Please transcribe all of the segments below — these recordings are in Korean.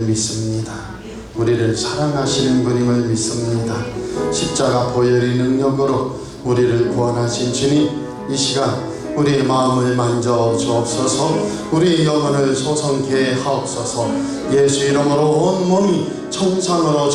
믿습니다. 우리를 사랑하시는 분임을 믿습니다. 십자가 보혈의 능력으로 우리를 구원하신 주님, 이 시간 우리의 마음을 만져 주옵소서. 우리의 영혼을 소성케 하옵소서. 예수 이름으로 온몸이 정상으로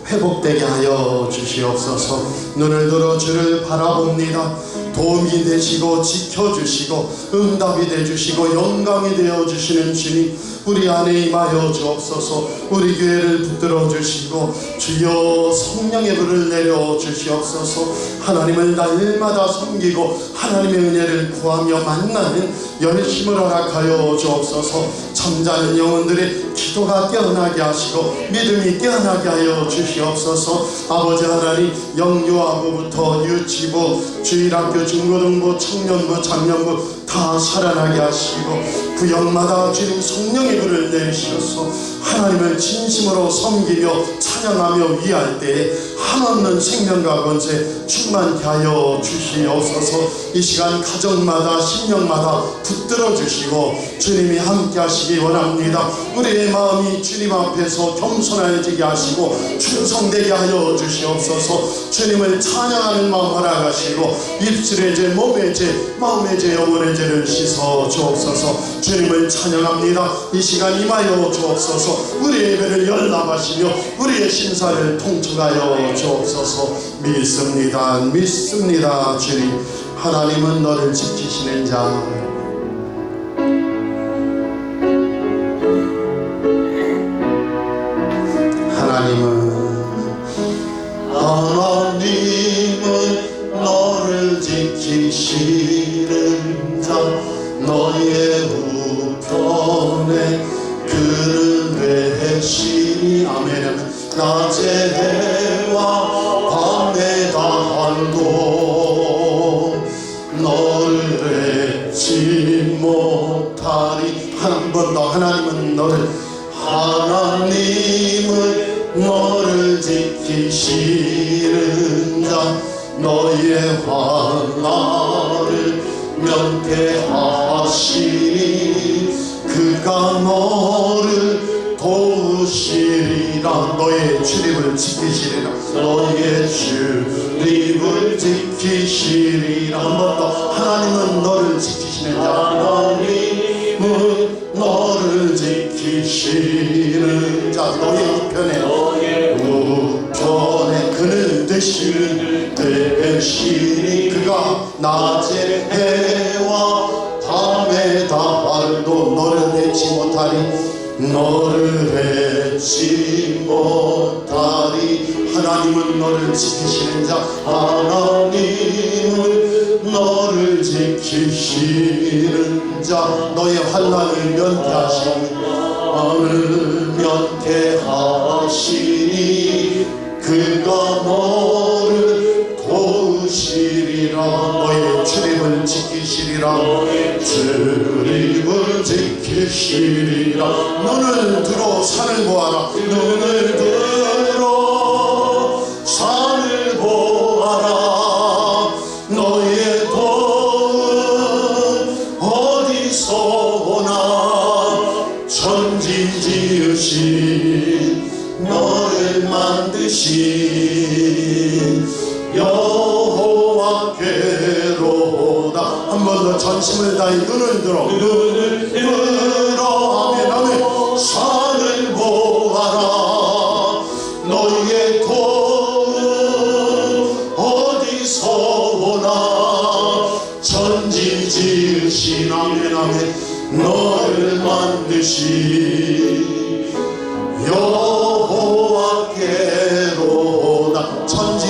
회복되게 하여 주시옵소서. 눈을 들어 주를 바라봅니다. 도움이 되시고 지켜주시고 응답이 되주시고 영광이 되어주시는 주님, 우리 안에 임하여 주옵소서. 우리 교회를 붙들어 주시고 주여 성령의 불을 내려 주시옵소서. 하나님을 날마다 섬기고 하나님의 은혜를 구하며 만나는 열심을 허락하여 주옵소서. 잠자는 영혼들의 기도가 깨어나게 하시고 믿음이 깨어나게 하여 주시옵소서. 아버지 하나님, 영유아부부터 유치부, 주일학교, 중고등부, 청년부, 장년부 다 살아나게 하시고 구역마다 주님 성령의 불을 내리셔서 하나님을 진심으로 섬기며 찬양하며 위할 때에 한없는 생명과 권세 충만케 하여 주시옵소서. 이 시간 가정마다 심령마다 붙들어 주시고 주님이 함께 하시기 원합니다. 우리의 마음이 주님 앞에서 겸손해지게 하시고 충성되게 하여 주시옵소서. 주님을 찬양하는 마음 허락하시고 입술의 죄, 몸의 죄, 마음의 죄, 영혼의 죄를 씻어 주옵소서. 주님을 찬양합니다. 이 시간 임하여 주옵소서. 우리의 예배를 열람하시며 우리의 심사를 통촉하여 주옵소서. 믿습니다 주님. 하나님은 너를 지키시는 자, 하나님은 너를 지키시는 자, 너의 우편에 그를 외시니. 아멘. 낮의 해와 밤의 달도 너를 잊지 못하리. 한 번 더. 하나님은 너를 지키시는 자, 너의 환난을 면케하시니. 그가 너를 도우시리라. 너의 출입을 지키시리라. 너의 출입을 지키시리라. 한 번 더. 하나님은 너를 지키시는 자, 하나님은 너를 지키시는 자, 너의 우편에 그는 되시니. 그가 낮의 해와 밤의 달도 너를 잊지 못하리. 하나님은 너를 지키시는 자, 하나님은 너를 지키시는 자, 너의 환난을 면케하시니. 그가 너를 도우시리라. 너의 출입을 지키시리라. 눈을 들어 산을 보아라. 눈을 들어 산을 보아라. 너의 도움 어디서 오나. 천지 지으신 너를 만드신 여호와께로다. 한 번 더 전심을 다해 눈을 들어 아멘. 산을 보아라. 너의 도움 어디서 오나. 천지 지으신 아멘 너를 만드신 여호와께로다. 천지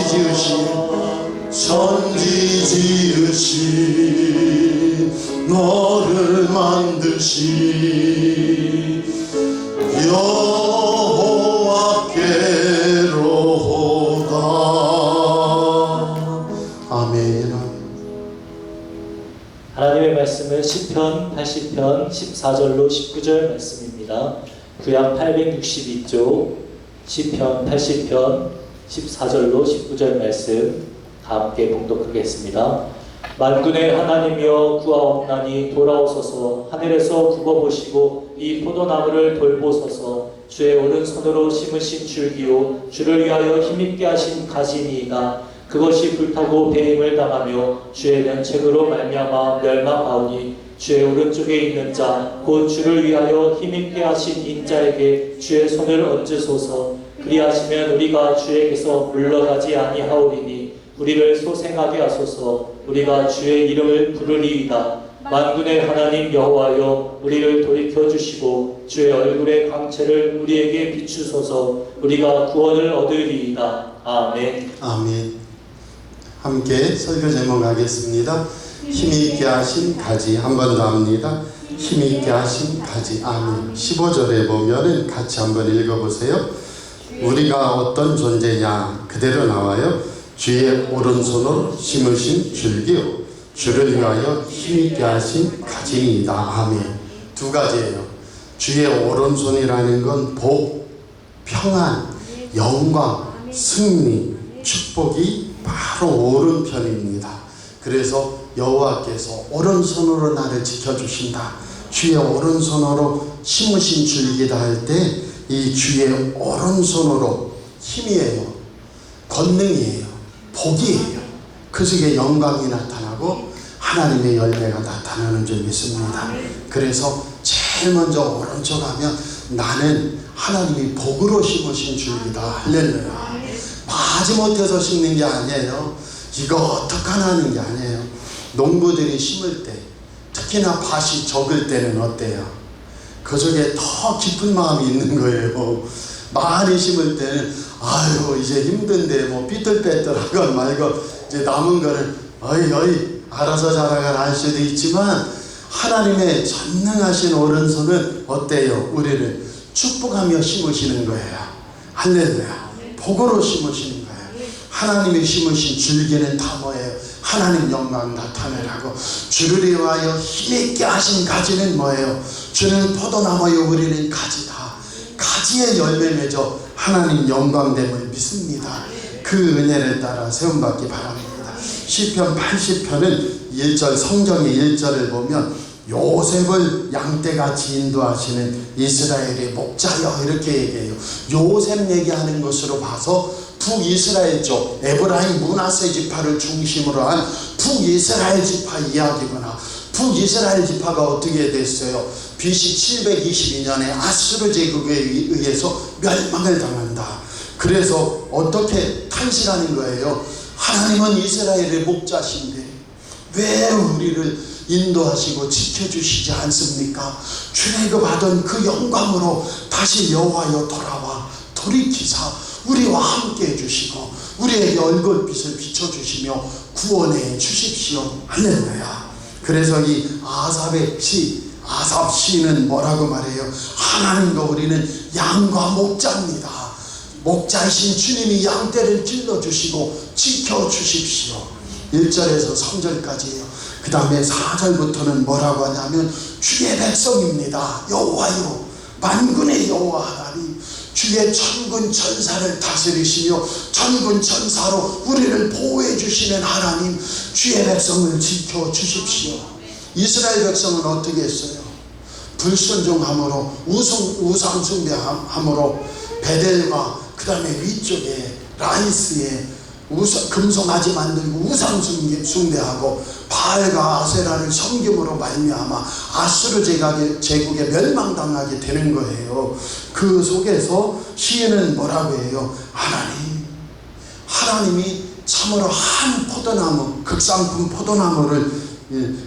지으신 너를 만드신 여호와께로다. 아멘. 하나님의 말씀은 시편 80편 14절로 19절 말씀입니다. 구약 862쪽 시편 80편 14절로 19절 말씀 다 함께 봉독하겠습니다. 만군의 하나님이여 구하옵나니 돌아오소서. 하늘에서 굽어보시고 이 포도나무를 돌보소서. 주의 오른손으로 심으신 줄기요 주를 위하여 힘있게 하신 가지니이다. 그것이 불타고 배임을 당하며 주의 면책으로 말미암아 멸망하오니 주의 오른쪽에 있는 자 곧 주를 위하여 힘있게 하신 인자에게 주의 손을 얹으소서. 그리하시면 우리가 주에게서 물러가지 아니하오리니 우리를 소생하게 하소서. 우리가 주의 이름을 부르리이다. 만군의 하나님 여호와여 우리를 돌이켜 주시고 주의 얼굴의 광채를 우리에게 비추소서. 우리가 구원을 얻으리이다. 아멘. 아멘. 함께 설교 제목 하겠습니다. 힘있게 하신 가지. 한 번 더 합니다. 힘있게 하신 가지. 아멘. 15절에 보면은 같이 한번 읽어보세요. 우리가 어떤 존재냐 그대로 나와요. 주의 오른손으로 심으신 줄기요 주를 위하여 힘있게 하신 가지이다. 아멘. 두 가지예요. 주의 오른손이라는 건 복, 평안, 영광, 승리, 축복이 바로 오른편입니다. 그래서 여호와께서 오른손으로 나를 지켜주신다. 주의 오른손으로 심으신 줄기다 할 때 이 주의 오른손으로 힘이에요. 권능이에요. 복이에요. 그 속에 영광이 나타나고 하나님의 열매가 나타나는 줄 믿습니다. 그래서 제일 먼저 오른쪽 하면 나는 하나님이 복으로 심으신 줄기다. 할렐루야. 마지못해서 심는 게 아니에요. 이거 어떡하나 하는 게 아니에요. 농부들이 심을 때 특히나 밭이 적을 때는 어때요? 그 속에 더 깊은 마음이 있는 거예요. 많이 심을 때는 아유 이제 힘든데 뭐 삐뚤빼뚤하고 말고 이제 남은 거는 어이 알아서 자라가라 할 수도 있지만 하나님의 전능하신 오른손은 어때요? 우리를 축복하며 심으시는 거예요. 할렐루야. 복으로 심으시는 거예요. 하나님이 심으신 줄기는 다 뭐예요? 하나님 영광 나타내라고. 주를 위하여 힘있게 하신 가지는 뭐예요? 주는 포도나무요 우리는 가지다. 가지의 열매 맺어 하나님 영광됨을 믿습니다. 그 은혜를 따라 세움받기 바랍니다. 시편 80편은 1절 성경의 1절을 보면 요셉을 양떼같이 인도하시는 이스라엘의 목자여 이렇게 얘기해요. 요셉 얘기하는 것으로 봐서 북이스라엘 쪽 에브라임 므낫세 지파를 중심으로 한 북이스라엘 지파 이야기구나. 북이스라엘 지파가 어떻게 됐어요? BC 722년에 아수르 제국에 의해서 멸망을 당한다. 그래서 어떻게 탄식하는 거예요? 하나님은 이스라엘의 목자신데 왜 우리를 인도하시고 지켜주시지 않습니까? 주님께 받은 그 영광으로 다시 여호와여 돌아와 돌이키사 우리와 함께 해주시고 우리에게 얼굴빛을 비춰주시며 구원해 주십시오. 할렐루야. 그래서 이 아삽 시는 뭐라고 말해요? 하나님과 우리는 양과 목자입니다. 목자이신 주님이 양떼를 길러주시고 지켜주십시오. 1절에서 3절까지예요. 그 다음에 4절부터는 뭐라고 하냐면 주의 백성입니다. 여호와요 만군의 여호와 하나님 주의 천군 천사를 다스리시며 천군 천사로 우리를 보호해 주시는 하나님 주의 백성을 지켜주십시오. 이스라엘 백성은 어떻게 했어요? 불순종함으로 우상 숭배함으로 베델과 그 다음에 위쪽에 라이스에 금송아지 만들고 우상 숭배하고 바알과 아세라를 섬김으로 말미암아 아수르 제국에 멸망당하게 되는 거예요. 그 속에서 시인은 뭐라고 해요? 하나님이 참으로 한 포도나무, 극상품 포도나무를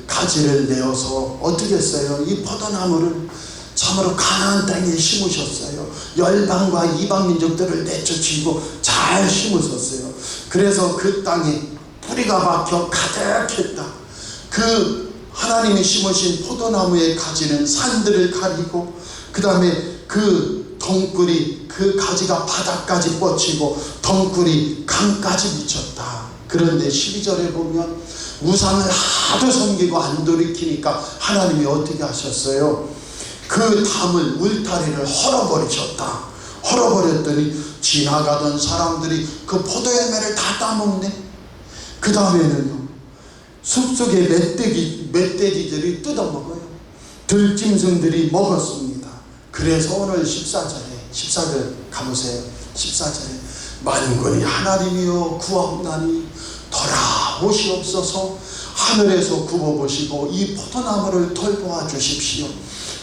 가지를 내어서 어떻게 했어요? 이 포도나무를 참으로 가나안 땅에 심으셨어요. 열방과 이방 민족들을 내쫓으시고 잘 심으셨어요. 그래서 그 땅에 뿌리가 박혀 가득했다. 그 하나님이 심으신 포도나무의 가지는 산들을 가리고 그 다음에 그 덩굴이 그 가지가 바닥까지 뻗치고 덩굴이 강까지 미쳤다. 그런데 12절에 보면 우상을 하도 섬기고 안 돌이키니까 하나님이 어떻게 하셨어요? 그 담을 울타리를 헐어버리셨다. 헐어버렸더니 지나가던 사람들이 그 포도열매를 다 따먹네. 그 다음에는요 숲속에 멧돼지들이 뜯어먹어요. 들짐승들이 먹었습니다. 그래서 오늘 14절에 14절 가보세요. 14절에 만군이 하나님이여 구하옵나니 돌아오시옵소서. 하늘에서 굽어보시고 이 포도나무를 돌보아 주십시오.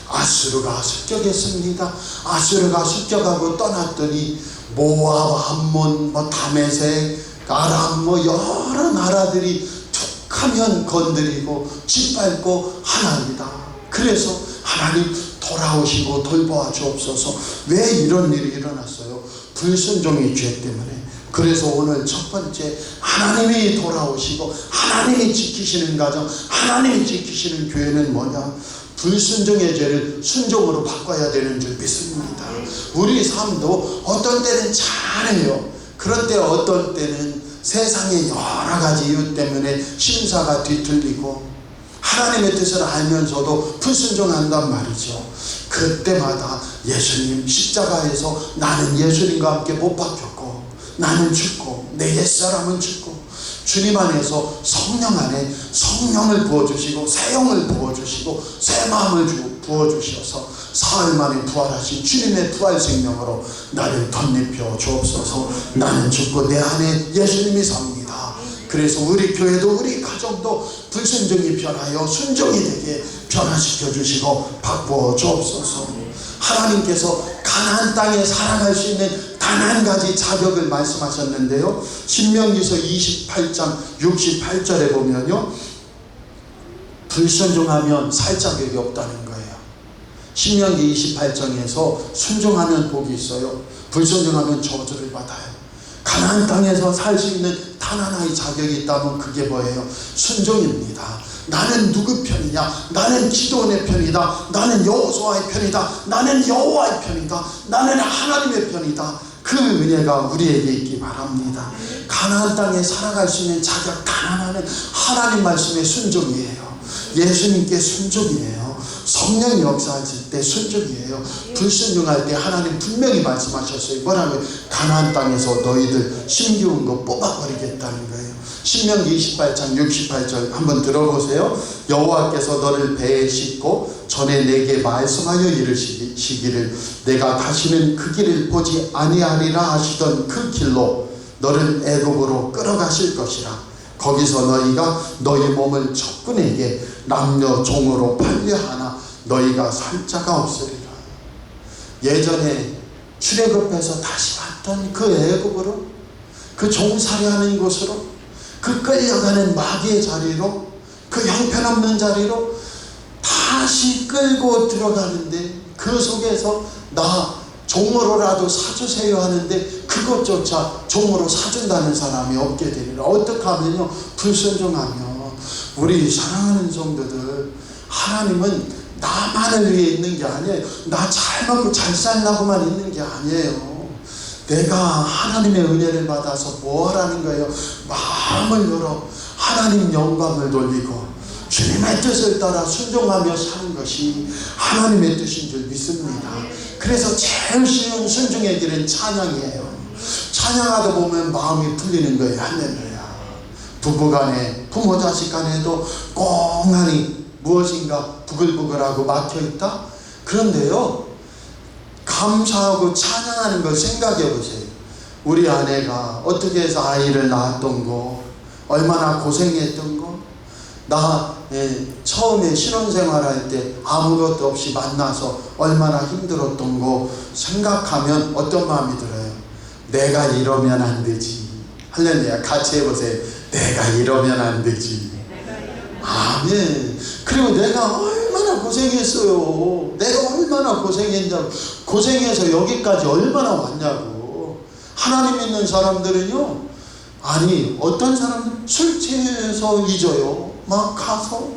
아수르가 습격했습니다. 아수르가 습격하고 떠났더니 모압, 암몬, 다메섹, 아람 여러 나라들이 툭하면 건드리고 짓밟고 하나입니다. 그래서 하나님 돌아오시고 돌보아 주옵소서. 왜 이런 일이 일어났어요? 불순종의 죄 때문에. 그래서 오늘 첫 번째, 하나님이 돌아오시고 하나님이 지키시는 가정, 하나님이 지키시는 교회는 뭐냐? 불순종의 죄를 순종으로 바꿔야 되는 줄 믿습니다. 우리 삶도 어떤 때는 잘해요. 그런데 어떤 때는 세상의 여러 가지 이유 때문에 심사가 뒤틀리고 하나님의 뜻을 알면서도 불순종한단 말이죠. 그때마다 예수님 십자가에서 나는 예수님과 함께 못 박혔고 나는 죽고 내 옛사람은 죽고 주님 안에서 성령 안에 성령을 부어주시고 새 영을 부어주시고 새 마음을 부어주셔서 사흘 만에 부활하신 주님의 부활 생명으로 나를 덧입혀 주옵소서. 나는 죽고 내 안에 예수님이 삽니다. 그래서 우리 교회도 우리 가정도 불순종이 변하여 순종이 되게 변화시켜 주시고 바꾸어 주옵소서. 하나님께서 가나안 땅에 살아갈 수 있는 단 한 가지 자격을 말씀하셨는데요. 신명기서 28장 68절에 보면요, 불순종하면 살 자격이 없다는 거예요. 신명기 28장에서 순종하면 복이 있어요. 불순종하면 저주를 받아요. 가나안 땅에서 살 수 있는 단 하나의 자격이 있다면 그게 뭐예요? 순종입니다. 나는 누구 편이냐? 나는 기도원의 편이다. 나는 여호수아의 편이다. 나는 여호와의 편이다. 나는 하나님의 편이다. 그 은혜가 우리에게 있기 바랍니다. 가나안 땅에 살아갈 수 있는 자격 단 하나는 하나님 말씀의 순종이에요. 예수님께 순종이에요. 성령이 역사하실 때 순종이에요. 불순종할 때 하나님 분명히 말씀하셨어요. 뭐라고요? 가나안 땅에서 너희들 심기운 거 뽑아버리겠다는 거예요. 신명기 28장 68절 한번 들어보세요. 여호와께서 너를 배에 싣고 전에 내게 말씀하여 이르시기를 내가 다시는 그 길을 보지 아니하리라 하시던 그 길로 너를 애굽으로 끌어가실 것이라. 거기서 너희가 너희 몸을 적군에게 남녀 종으로 팔려하나 너희가 살 자가 없으리라. 예전에 출애굽해서 다시 왔던 그 애굽으로, 그 종살이하는 곳으로, 그 끌려가는 마귀의 자리로, 그 형편없는 자리로 다시 끌고 들어가는데 그 속에서 나 종으로라도 사주세요 하는데 그것조차 종으로 사준다는 사람이 없게 되리라. 어떻게 하면요? 불순종하면. 우리 사랑하는 성도들, 하나님은 나만을 위해 있는 게 아니에요. 나 잘 먹고 잘 살라고만 있는 게 아니에요. 내가 하나님의 은혜를 받아서 뭐 하라는 거예요? 마음을 열어 하나님 영광을 돌리고 주님의 뜻을 따라 순종하며 사는 것이 하나님의 뜻인 줄 믿습니다. 그래서 제일 쉬운 순종의 길은 찬양이에요. 찬양하다 보면 마음이 풀리는 거예요. 할렐루야. 부부간에, 부모 자식 간에도 꽁하니 무엇인가 부글부글하고 막혀있다? 그런데요, 감사하고 찬양하는 걸 생각해 보세요. 우리 아내가 어떻게 해서 아이를 낳았던 거, 얼마나 고생했던 거, 나 처음에 신혼생활할 때 아무것도 없이 만나서 얼마나 힘들었던 거 생각하면 어떤 마음이 들어요? 내가 이러면 안 되지. 할렐루야. 같이 해보세요. 내가 이러면 안 되지. 아멘. 그리고 내가 얼마나 고생했어요. 내가 얼마나 고생했냐고. 고생해서 여기까지 얼마나 왔냐고. 하나님 믿는 사람들은요, 아니 어떤 사람은 술 취해서 잊어요. 막 가서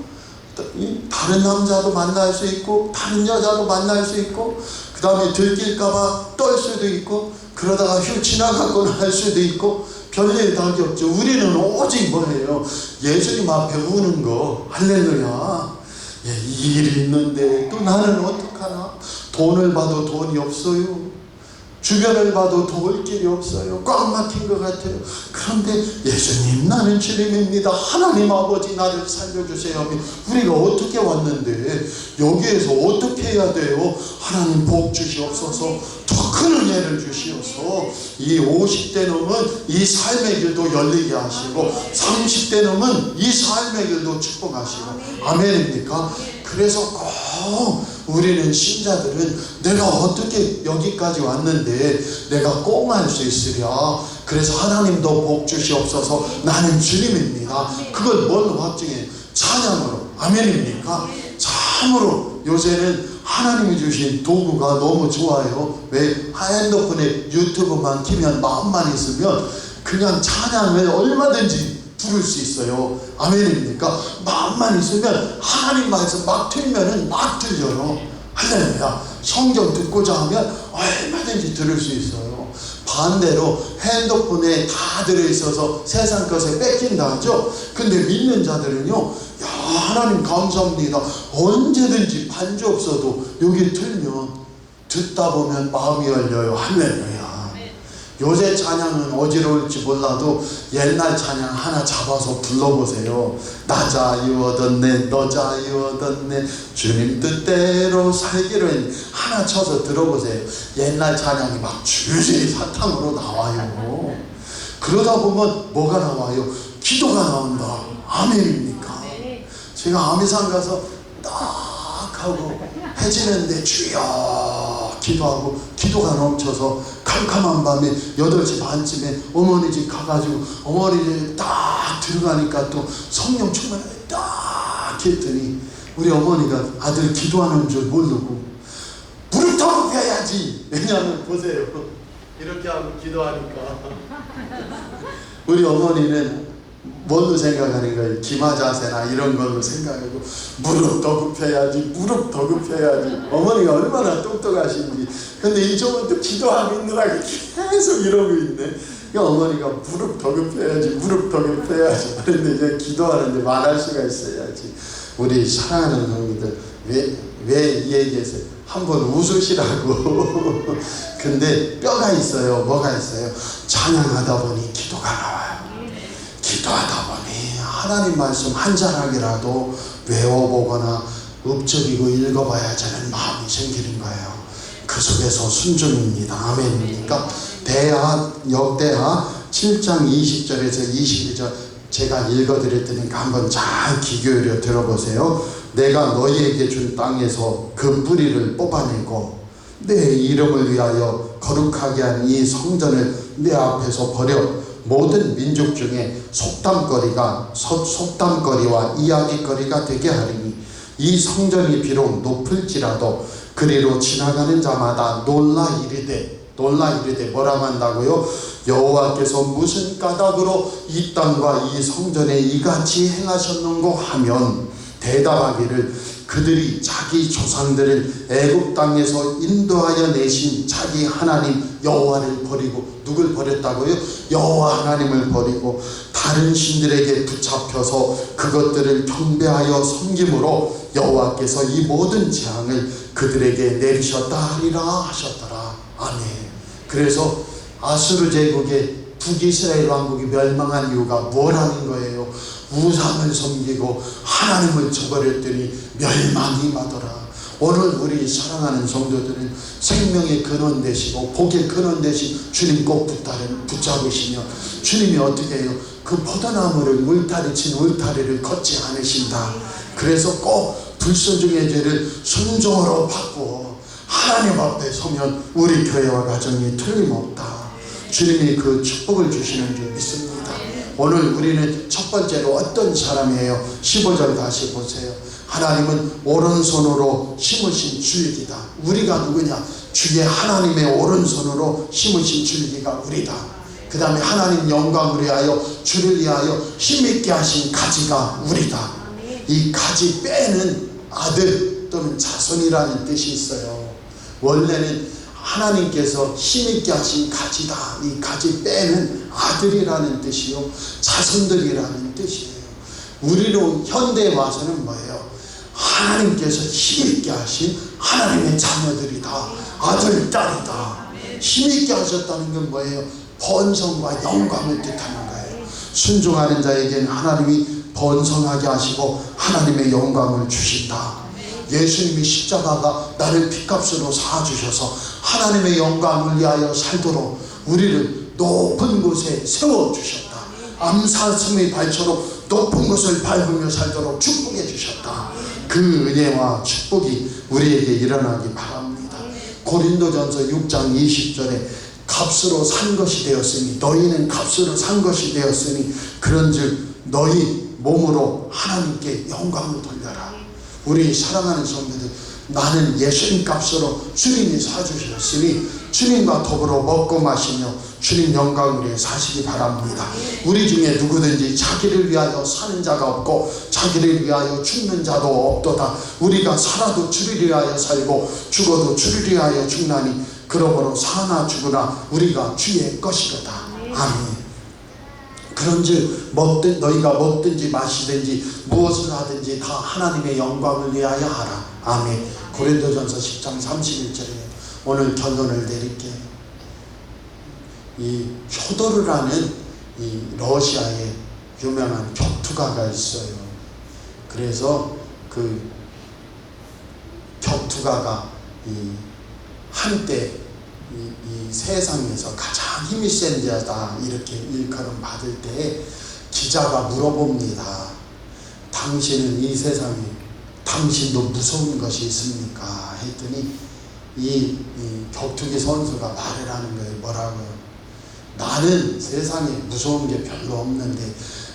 다른 남자도 만날 수 있고 다른 여자도 만날 수 있고 그 다음에 들킬까봐 떨 수도 있고 그러다가 휴 지나갔거나 할 수도 있고 별일 답이 없죠. 우리는 오직 뭐예요? 예수님 앞에 우는 거. 할렐루야. 일이 있는데 또 나는 어떡하나? 돈을 봐도 돈이 없어요. 주변을 봐도 도울 길이 없어요. 꽉 막힌 것 같아요. 그런데 예수님, 나는 주님입니다. 하나님 아버지, 나를 살려주세요 하면 우리가 어떻게 왔는데 여기에서 어떻게 해야 돼요? 하나님 복 주시옵소서. 더 큰 은혜를 주시옵소서. 이 50대 놈은 이 삶의 길도 열리게 하시고 30대 놈은 이 삶의 길도 축복하시고, 아멘입니까? 그래서 꼭 우리는 신자들은 내가 어떻게 여기까지 왔는데 내가 꽁할 수 있으랴. 그래서 하나님도 복 주시옵소서. 나는 주님입니다. 그걸 뭘로 확증해? 찬양으로. 아멘입니까? 참으로 요새는 하나님이 주신 도구가 너무 좋아요. 왜? 핸드폰에 유튜브만 키면 마음만 있으면 그냥 찬양을 얼마든지 부를 수 있어요. 아멘입니까? 마음만 있으면 하나님 말씀 막 틀면은 막 들려요. 할렐루야. 성경 듣고자 하면 얼마든지 들을 수 있어요. 반대로 핸드폰에 다 들어있어서 세상 것에 뺏긴다 하죠. 근데 믿는 자들은요, 야, 하나님 감사합니다. 언제든지 반주 없어도 여기 틀면 듣다 보면 마음이 열려요. 할렐루야. 요새 찬양은 어지러울지 몰라도 옛날 찬양 하나 잡아서 불러보세요. 나 자유 얻었네, 너 자유 얻었네, 주님 뜻대로 살기로 했네. 하나 쳐서 들어보세요. 옛날 찬양이 막 줄줄이 사탕으로 나와요. 그러다 보면 뭐가 나와요? 기도가 나온다. 아멘입니까? 제가 아미산 가서 딱 하고 해지는데 주여 기도하고 기도가 넘쳐서 캄캄한 밤에 8시 반쯤에 어머니 집 가가지고 어머니 집에 딱 들어가니까 또 성령 충만을 딱 했더니 우리 어머니가 아들 기도하는 줄 모르고 무릎 더 굽혀야지. 왜냐하면 보세요, 이렇게 하고 기도하니까 우리 어머니는 뭘로 생각하는 거예요? 기마자세나 이런 걸로 생각하고 무릎 더 굽혀야지, 무릎 더 굽혀야지. 어머니가 얼마나 똑똑하신지. 근데 이쪽은 또 기도하고 있느라고 계속 이러고 있네. 그러니까 어머니가 무릎 더 굽혀야지, 무릎 더 굽혀야지. 그런데 이제 기도하는데 말할 수가 있어야지. 우리 사랑하는 형님들, 왜 이 얘기했어요? 한번 웃으시라고. 근데 뼈가 있어요. 뭐가 있어요? 찬양하다 보니 기도가 나와요. 기도하다 보니 하나님 말씀 한 자락이라도 외워보거나 읊조리고 읽어봐야 저는 마음이 생기는 거예요. 그 속에서 순종입니다. 아멘입니까? 역대하 7장 20절에서 21절 제가 읽어드릴 테니까 한번 잘 귀 기울여 들어보세요. 내가 너희에게 준 땅에서 그 뿌리를 뽑아내고 내 이름을 위하여 거룩하게 한 이 성전을 내 앞에서 버려 모든 민족 중에 속담거리와 이야기거리가 되게 하리니 이 성전이 비록 높을지라도 그리로 지나가는 자마다 놀라 이르되 뭐라고 한다고요? 여호와께서 무슨 까닭으로 이 땅과 이 성전에 이같이 행하셨는고 하면 대답하기를 그들이 자기 조상들을 애굽 땅에서 인도하여 내신 자기 하나님 여호와를 버리고, 누굴 버렸다고요? 여호와 하나님을 버리고 다른 신들에게 붙잡혀서 그것들을 경배하여 섬김으로 여호와께서 이 모든 재앙을 그들에게 내리셨다 하리라 하셨더라. 아멘. 그래서 아수르 제국의 북이스라엘 왕국이 멸망한 이유가 뭐라는 거예요? 우상을 섬기고 하나님을 저버렸더니 멸망이 임하더라. 오늘 우리 사랑하는 성도들은 생명의 근원 되시고 복의 근원 되신 주님 꼭 붙잡으시며, 주님이 어떻게 해요? 그 포도나무를 울타리 친 울타리를 걷지 않으신다. 그래서 꼭 불순종의 죄를 순종으로 바꾸어 하나님 앞에 서면 우리 교회와 가정이 틀림없다. 주님이 그 축복을 주시는 줄 믿습니다. 오늘 우리는 첫 번째로 어떤 사람이에요? 15절 다시 보세요. 하나님은 오른손으로 심으신 줄기다. 우리가 누구냐? 주의 하나님의 오른손으로 심으신 줄기가 우리다. 그 다음에 하나님 영광을 위하여 주를 위하여 힘있게 하신 가지가 우리다. 이 가지 빼는 아들 또는 자손이라는 뜻이 있어요. 원래는 하나님께서 힘있게 하신 가지다. 이 가지 빼는 아들이라는 뜻이요, 자손들이라는 뜻이에요. 우리로 현대에 와서는 뭐예요? 하나님께서 힘있게 하신 하나님의 자녀들이다. 아들, 딸이다. 힘있게 하셨다는 건 뭐예요? 번성과 영광을 뜻하는 거예요. 순종하는 자에게는 하나님이 번성하게 하시고 하나님의 영광을 주신다. 예수님이 십자가가 나를 핏값으로 사주셔서 하나님의 영광을 위하여 살도록 우리를 높은 곳에 세워주셨다. 암사슴의 발처럼 높은 곳을 밟으며 살도록 축복해 주셨다. 그 은혜와 축복이 우리에게 일어나기 바랍니다. 고린도전서 6장 20절에 값으로 산 것이 되었으니 너희는 값으로 산 것이 되었으니 그런즉 너희 몸으로 하나님께 영광을 돌려라. 우리 사랑하는 성도들, 나는 예수님 값으로 주님이 사주셨으니 주님과 더불어 먹고 마시며 주님 영광을 위해 사시기 바랍니다. 우리 중에 누구든지 자기를 위하여 사는 자가 없고 자기를 위하여 죽는 자도 없도다. 우리가 살아도 주를 위하여 살고 죽어도 주를 위하여 죽나니 그러므로 사나 죽으나 우리가 주의 것이로다. 아멘. 그런즉 너희가 먹든지 마시든지 무엇을 하든지 다 하나님의 영광을 위하여 하라. 아멘. 고린도전서 10장 31절에 오늘 결론을 내릴게요. 이 효도르라는 이 러시아의 유명한 격투가가 있어요. 그래서 그 격투가가 한때 이 세상에서 가장 힘이 센 자다 이렇게 일컬음 받을 때 기자가 물어봅니다. 당신은 이 세상에 당신도 무서운 것이 있습니까? 했더니 이 격투기 선수가 말을 하는 거예요. 뭐라고요? 나는 세상에 무서운 게 별로 없는데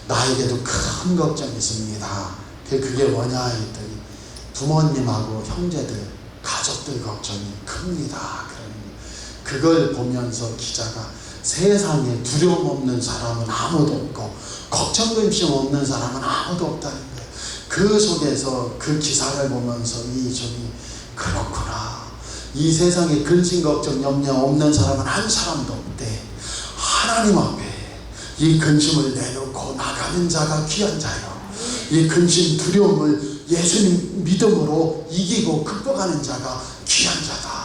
나에게도 큰 걱정이 있습니다. 그게 뭐냐 했더니 부모님하고 형제들 가족들 걱정이 큽니다. 그걸 보면서 기자가 세상에 두려움 없는 사람은 아무도 없고 걱정 근심 없는 사람은 아무도 없다는 거예요. 그 속에서 그 기사를 보면서 이 점이 그렇구나. 이 세상에 근심 걱정 염려 없는 사람은 한 사람도 없대. 하나님 앞에 이 근심을 내놓고 나가는 자가 귀한 자요. 이 근심 두려움을 예수님 믿음으로 이기고 극복하는 자가 귀한 자다.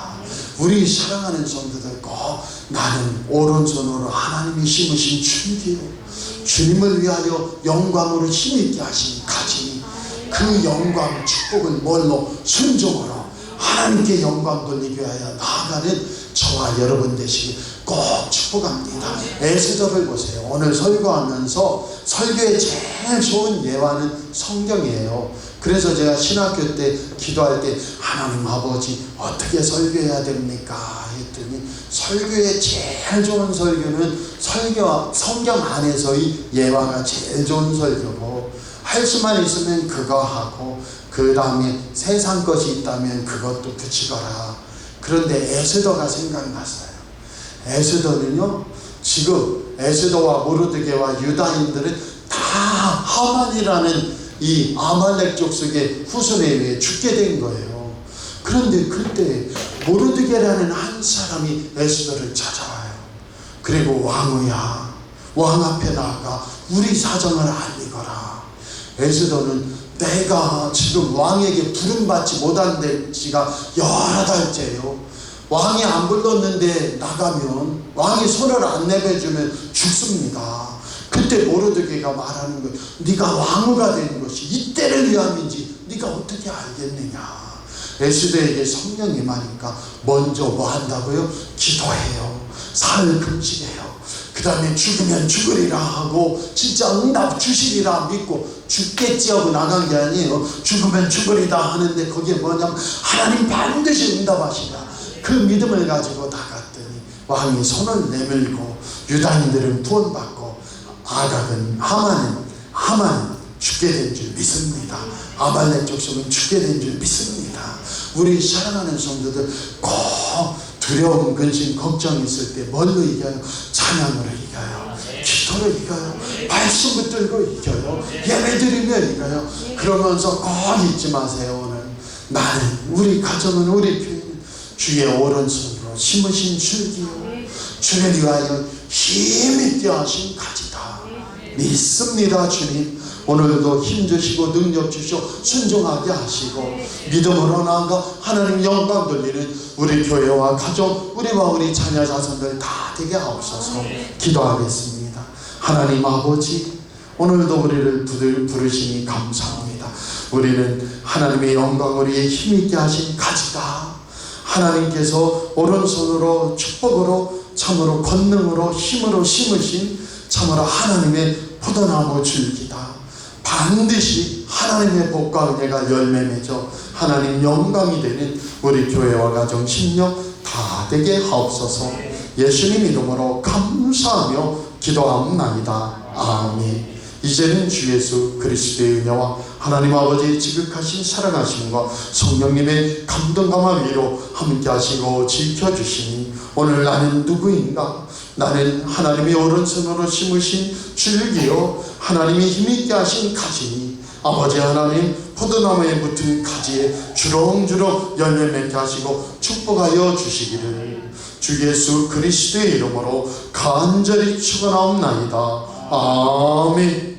우리 사랑하는 성도들 꼭 나는 오른손으로 하나님이 심으신 줄기요 주님을 위하여 영광으로 힘있게 하신 가지니 그 영광 축복은 뭘로? 순종으로 하나님께 영광 돌리기 위하여 나아가는 저와 여러분 되시길 꼭 축복합니다. 에스더를 보세요. 오늘 설교하면서 설교의 제일 좋은 예화는 성경이에요. 그래서 제가 신학교 때 기도할 때 하나님 아버지 어떻게 설교해야 됩니까? 했더니 설교의 제일 좋은 설교는 성경 안에서의 예화가 제일 좋은 설교고 할 수만 있으면 그거 하고 그 다음에 세상 것이 있다면 그것도 붙이거라. 그런데 에스더가 생각났어요. 에스더는요 지금 에스더와 모르드게와 유다인들은 다 하만이라는 이 아말렉 족속의 후손에 의해 죽게 된 거예요. 그런데 그때 모르드게라는 한 사람이 에스더를 찾아와요. 그리고 왕이야 왕 앞에 나아가 우리 사정을 알리거라. 에스더는 내가 지금 왕에게 부름받지 못한 지가 여러 달째요. 왕이 안 불렀는데 나가면 왕이 손을 안 내배주면 죽습니다. 그때 모르드게가 말하는 거예요. 네가 왕후가 되는 것이 이때를 위함인지 네가 어떻게 알겠느냐. 에스더에게 성령이 임하니까 먼저 뭐 한다고요? 기도해요. 사흘 금식해요. 그 다음에 죽으면 죽으리라 하고 진짜 응답 주시리라 믿고 죽겠지 하고 나간 게 아니에요. 죽으면 죽으리다 하는데 그게 뭐냐면 하나님 반드시 응답하시라. 그 믿음을 가지고 나갔더니 왕이 손을 내밀고 유다인들은 구원받고 아각은 하만은 죽게 된 줄 믿습니다. 아말렉 족속은 죽게 된 줄 믿습니다. 우리 사랑하는 성도들 꼭 두려움, 근심, 걱정 있을 때 뭘로 이겨요? 찬양으로 이겨요. 기도로 이겨요. 말씀 붙들고 이겨요. 예배드리며 이겨요. 그러면서 꼭 잊지 마세요. 오늘 나는 우리 가정은 우리 교회는 주의 오른손으로 심으신 줄기요 주를 위하여 힘있게 하신 가지다. 믿습니다. 주님 오늘도 힘주시고 능력 주시고 순종하게 하시고 믿음으로 나아가 하나님 영광 돌리는 우리 교회와 가족, 우리와 우리 자녀 자손들 다 되게 하옵소서. 기도하겠습니다. 하나님 아버지, 오늘도 우리를 부르시니 감사합니다. 우리는 하나님의 영광, 우리의 힘있게 하신 가지다. 하나님께서 오른손으로 축복으로 참으로 권능으로 힘으로 심으신 참으로 하나님의 포도나무 줄기다. 반드시 하나님의 복과 은혜가 열매 맺어 하나님 영광이 되는 우리 교회와 가정 심령 다 되게 하옵소서. 예수님 이름으로 감사하며 기도하옵나이다. 아멘. 이제는 주 예수 그리스도의 은혜와 하나님 아버지의 지극하신 사랑하심과 성령님의 감동감화 위로 함께 하시고 지켜주시니 오늘 나는 누구인가? 나는 하나님의 오른손으로 심으신 줄기요 하나님이 힘있게 하신 가지니 아버지 하나님 포도나무에 붙은 가지에 주렁주렁 열매 맺게 하시고 축복하여 주시기를 주 예수 그리스도의 이름으로 간절히 축원하옵나이다. 아멘.